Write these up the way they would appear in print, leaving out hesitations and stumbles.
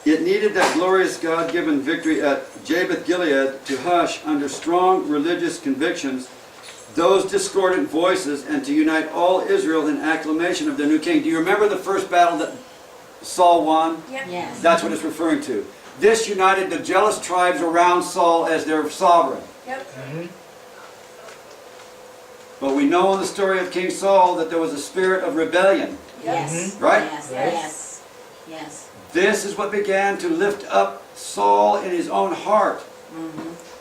It needed that glorious God-given victory at Jabesh Gilead to hush under strong religious convictions those discordant voices and to unite all Israel in acclamation of their new king. Do you remember the first battle that Saul won? Yep. Yes. That's what it's referring to. This united the jealous tribes around Saul as their sovereign. Yep. But we know in the story of King Saul that there was a spirit of rebellion. Yes. Right? Yes. Yes. Yes. Yes. This is what began to lift up Saul in his own heart.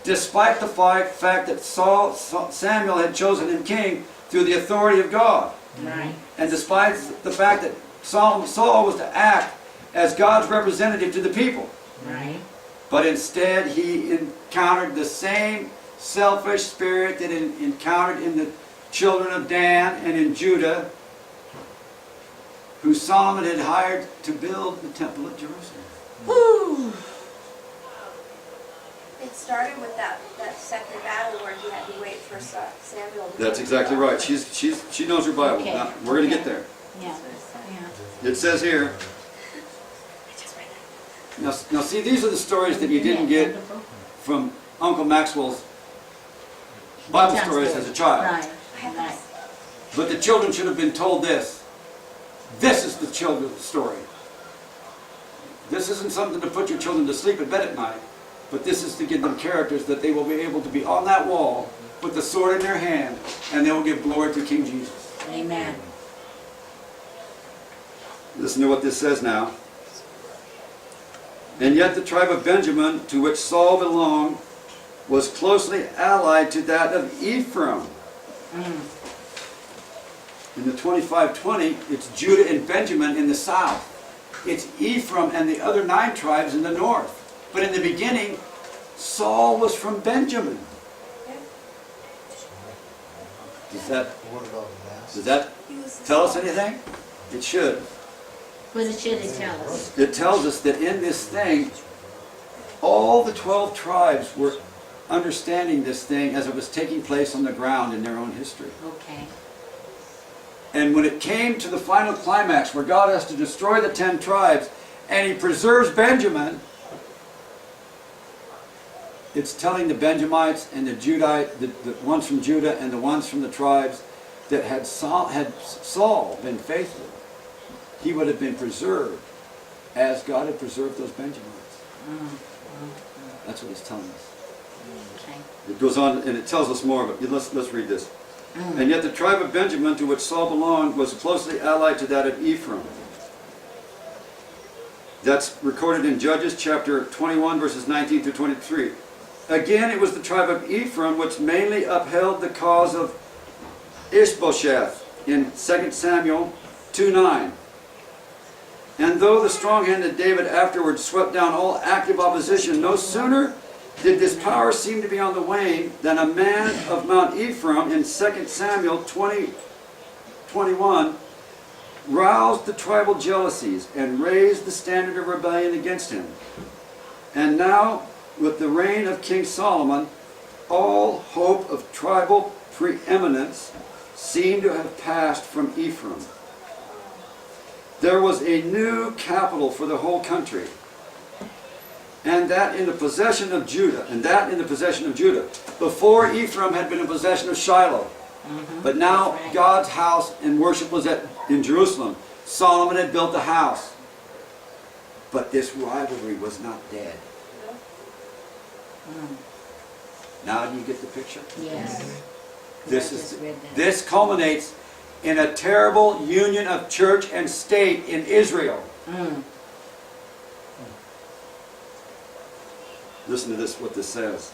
Despite the fact that Samuel had chosen him king through the authority of God. Right. And despite the fact that Saul was to act as God's representative to the people. Right. But instead he encountered the same selfish spirit that he encountered in the children of Dan and in Judah, who Solomon had hired to build the temple at Jerusalem. Woo. It started with that second battle where he had to wait for Samuel. That's exactly right. She knows her Bible. Okay. Now, we're going to get there. Yeah. It says here. Now see, these are the stories that you didn't get from Uncle Maxwell's Bible stories as a child. Right. Right. But the children should have been told this. This is the children's story. This isn't something to put your children to sleep at bed at night, but this is to give them characters that they will be able to be on that wall with the sword in their hand, and they will give glory to King Jesus. Amen. Listen to what this says now. And yet the tribe of Benjamin, to which Saul belonged, was closely allied to that of Ephraim. In the 25:20, it's Judah and Benjamin in the south. It's Ephraim and the other 9 tribes in the north. But in the beginning, Saul was from Benjamin. Does that tell us anything? It should. What should it tell us? It tells us that in this thing, all the 12 tribes were understanding this thing as it was taking place on the ground in their own history. Okay. And when it came to the final climax where God has to destroy the 10 tribes and he preserves Benjamin, it's telling the Benjamites and the Judite, the ones from Judah and the ones from the tribes that had Saul been faithful, he would have been preserved as God had preserved those Benjamites. That's what it's telling us. Okay. It goes on and it tells us more of it. Let's read this. And yet the tribe of Benjamin, to which Saul belonged, was closely allied to that of Ephraim. That's recorded in Judges chapter 21, verses 19 through 23. Again, it was the tribe of Ephraim which mainly upheld the cause of Ishbosheth in 2 Samuel 2:9. And though the strong-handed David afterwards swept down all active opposition, no sooner did this power seem to be on the wane than a man of Mount Ephraim in 2 Samuel 20:21 roused the tribal jealousies and raised the standard of rebellion against him. And now, with the reign of King Solomon, all hope of tribal preeminence seemed to have passed from Ephraim. There was a new capital for the whole country, and that in the possession of Judah. Before, Ephraim had been in possession of Shiloh. But now God's house and worship was in Jerusalem. Solomon had built the house. But this rivalry was not dead. Now do you get the picture? Yes. This culminates in a terrible union of church and state in Israel. Listen to this, what this says.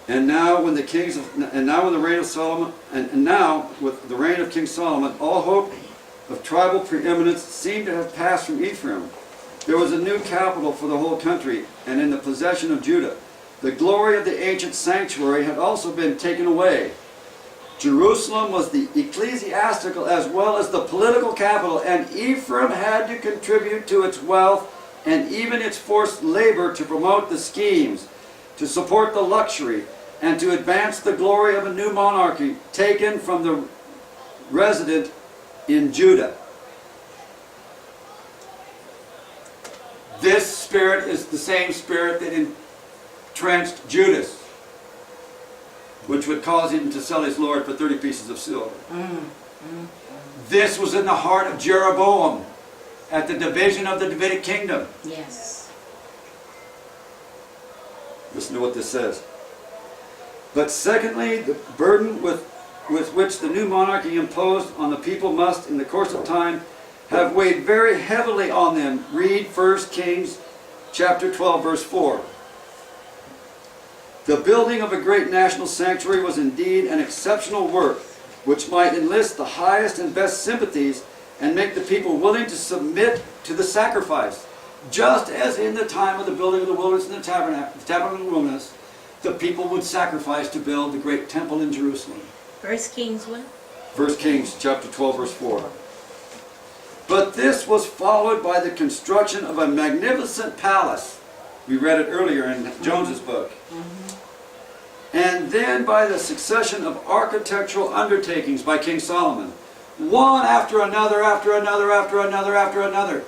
And now with the reign of Solomon, and now with the reign of King Solomon, all hope of tribal preeminence seemed to have passed from Ephraim. There was a new capital for the whole country, and in the possession of Judah. The glory of the ancient sanctuary had also been taken away. Jerusalem was the ecclesiastical as well as the political capital, and Ephraim had to contribute to its wealth and even its forced labor to promote the schemes, to support the luxury, and to advance the glory of a new monarchy taken from the resident in Judah. This spirit is the same spirit that entrenched Judas, which would cause him to sell his Lord for 30 pieces of silver. This was in the heart of Jeroboam at the division of the Davidic kingdom. Yes. Listen to what this says. But secondly, the burden with which the new monarchy imposed on the people must, in the course of time, have weighed very heavily on them. Read 1 Kings chapter 12, verse 4. The building of a great national sanctuary was indeed an exceptional work, which might enlist the highest and best sympathies and make the people willing to submit to the sacrifice. Just as in the time of the building of the wilderness and the tabernacle of the wilderness, the people would sacrifice to build the great temple in Jerusalem. 1 Kings what? 1 Kings chapter 12, verse 4. But this was followed by the construction of a magnificent palace. We read it earlier in Jones's book. And then by the succession of architectural undertakings by King Solomon. One after another, after another, after another, after another.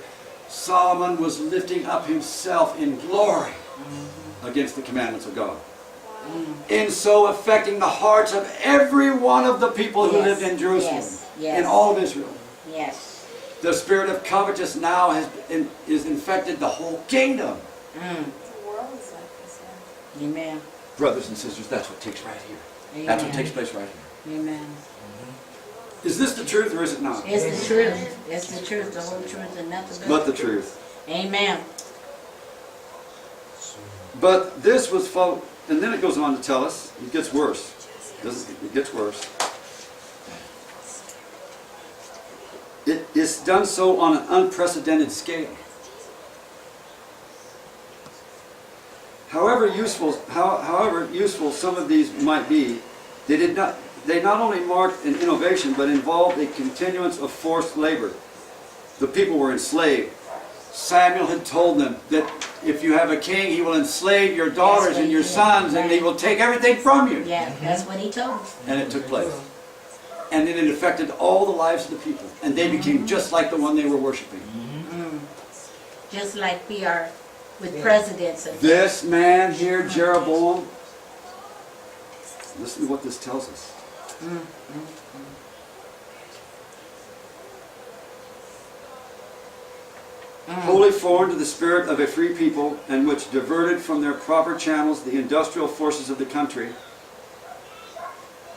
Solomon was lifting up himself in glory against the commandments of God. In so affecting the hearts of every one of the people who lived in Jerusalem. In all of Israel. Yes. The spirit of covetousness now is infected the whole kingdom. The world is like this now. Amen. Brothers and sisters, that's what takes right here. Amen. That's what takes place right here. Amen. Is this the truth or is it not? It's the truth. It's the truth, the whole truth, and nothing But the truth. Amen. But this was followed, and then it goes on to tell us, it gets worse. It gets worse. It's done so on an unprecedented scale. However useful some of these might be, they not only marked an innovation, but involved a continuance of forced labor. The people were enslaved. Samuel had told them that if you have a king, he will enslave your daughters and your sons, and he will take everything from you. Yeah, that's what he told us. And it took place. And then it affected all the lives of the people. And they became just like the one they were worshiping. Just like we are with presidents. And This man here, Jeroboam, listen to what this tells us. Wholly foreign to the spirit of a free people, and which diverted from their proper channels the industrial forces of the country.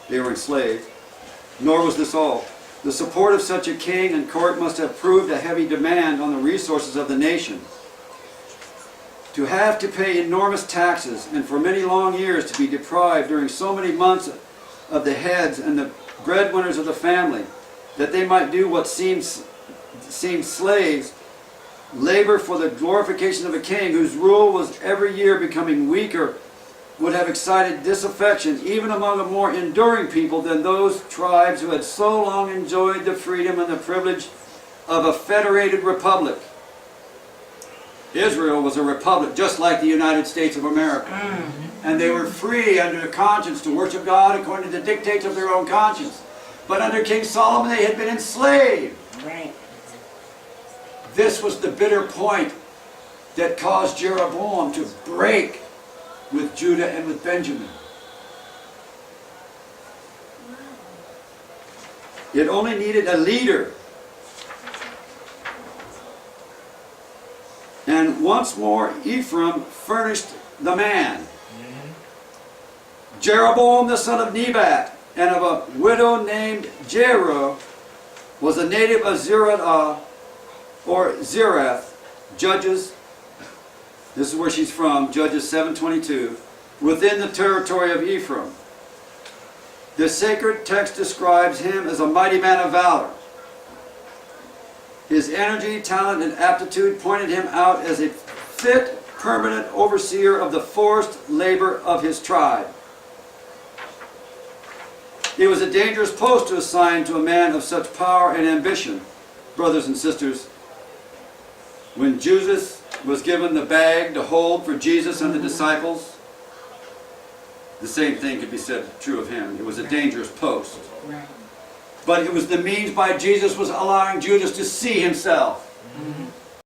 They were enslaved. Nor was this all. The support of such a king and court must have proved a heavy demand on the resources of the nation. To have to pay enormous taxes, and for many long years to be deprived during so many months of the heads and the breadwinners of the family, that they might do what seemed slaves, labor for the glorification of a king whose rule was every year becoming weaker, would have excited disaffection even among a more enduring people than those tribes who had so long enjoyed the freedom and the privilege of a federated republic. Israel was a republic just like the United States of America. And they were free under their conscience to worship God according to the dictates of their own conscience. But under King Solomon they had been enslaved. right. This was the bitter point that caused Jeroboam to break with Judah and with Benjamin. It only needed a leader. And once more Ephraim furnished the man. Jeroboam the son of Nebat, and of a widow named Jeruah, was a native of Zerath, or Zerath, Judges, this is where she's from, Judges 7:22, within the territory of Ephraim. The sacred text describes him as a mighty man of valor. His energy, talent, and aptitude pointed him out as a fit, permanent overseer of the forced labor of his tribe. It was a dangerous post to assign to a man of such power and ambition. Brothers and sisters, when Judas was given the bag to hold for Jesus and the disciples, the same thing could be said true of him. It was a dangerous post. Right. But it was the means by Jesus was allowing Judas to see himself.